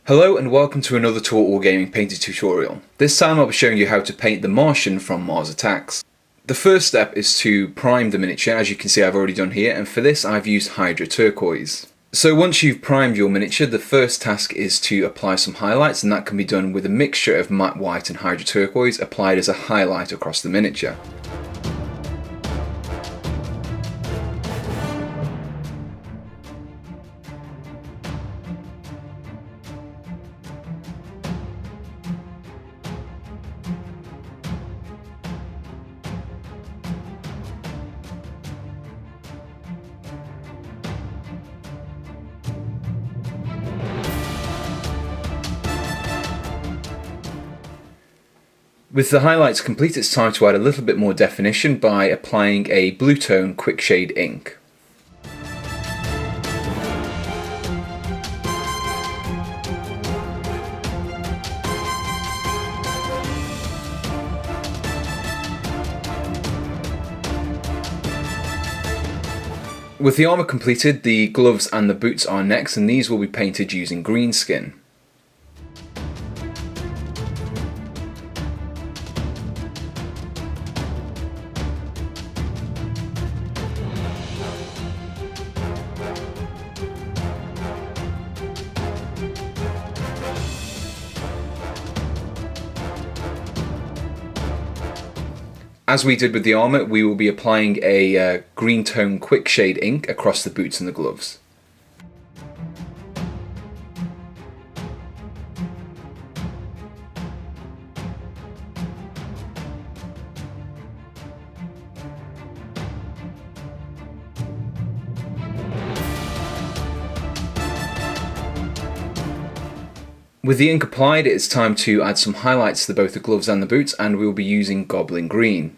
Hello and welcome to another Total War Gaming painting tutorial. This time I'll be showing you how to paint the Martian from Mars Attacks. The first step is to prime the miniature, as you can see I've already done here, and for this I've used Hydra Turquoise. So once you've primed your miniature, the first task is to apply some highlights, and that can be done with a mixture of matte white and Hydra Turquoise applied as a highlight across the miniature. With the highlights complete, it's time to add a little bit more definition by applying a blue tone quick shade ink. With the armour completed, the gloves and the boots are next, and these will be painted using green skin. As we did with the armour, we will be applying a green tone quick shade ink across the boots and the gloves. With the ink applied, it's time to add some highlights to both the gloves and the boots, and we will be using Goblin Green.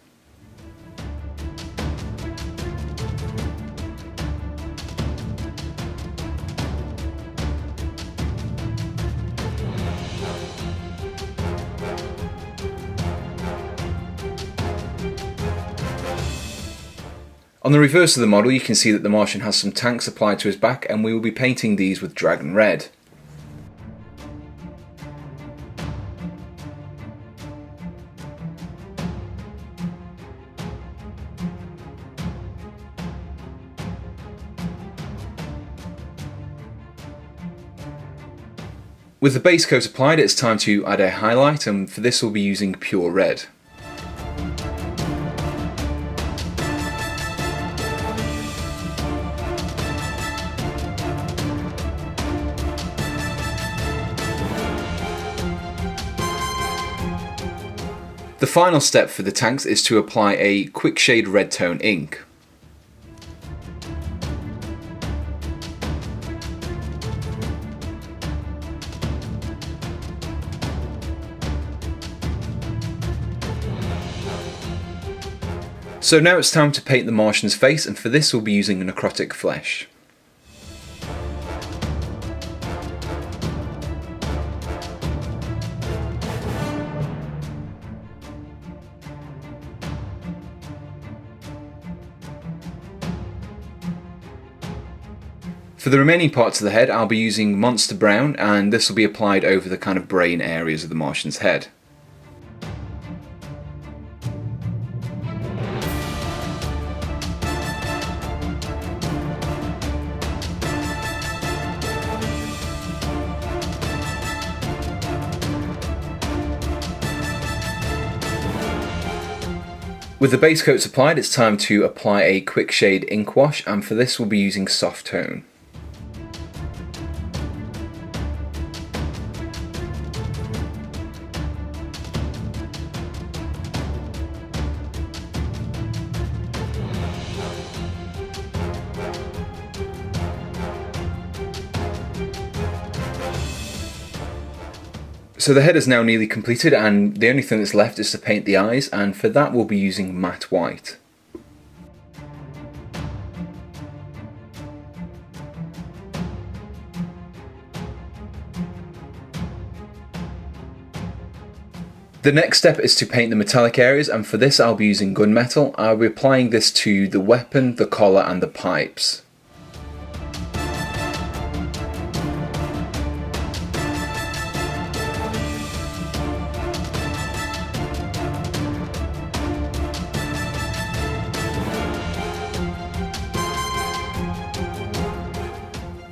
On the reverse of the model, you can see that the Martian has some tanks applied to his back, and we will be painting these with Dragon Red. With the base coat applied, it's time to add a highlight, and for this we'll be using Pure Red. The final step for the tanks is to apply a quick shade red tone ink. So now it's time to paint the Martian's face, and for this we'll be using necrotic flesh. For the remaining parts of the head, I'll be using Monster Brown, and this will be applied over the kind of brain areas of the Martian's head. With the base coats applied, it's time to apply a quick shade ink wash, and for this we'll be using Soft Tone. So the head is now nearly completed, and the only thing that's left is to paint the eyes, and for that we'll be using matte white. The next step is to paint the metallic areas, and for this I'll be using gunmetal. I'll be applying this to the weapon, the collar and the pipes.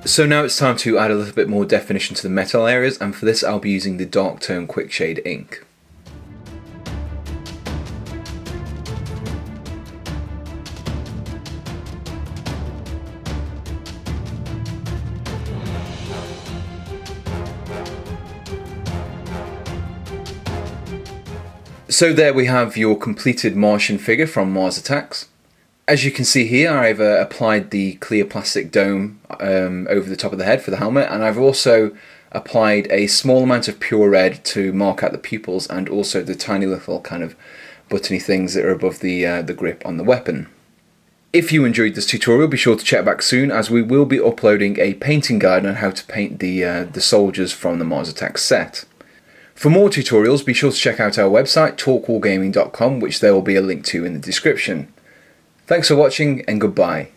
So now it's time to add a little bit more definition to the metal areas, and for this I'll be using the Dark Tone Quick Shade ink. So there we have your completed Martian figure from Mars Attacks. As you can see here, I've applied the clear plastic dome over the top of the head for the helmet, and I've also applied a small amount of pure red to mark out the pupils and also the tiny little kind of buttony things that are above the grip on the weapon. If you enjoyed this tutorial, be sure to check back soon, as we will be uploading a painting guide on how to paint the soldiers from the Mars Attacks set. For more tutorials, be sure to check out our website, talkwargaming.com, which there will be a link to in the description. Thanks for watching, and goodbye.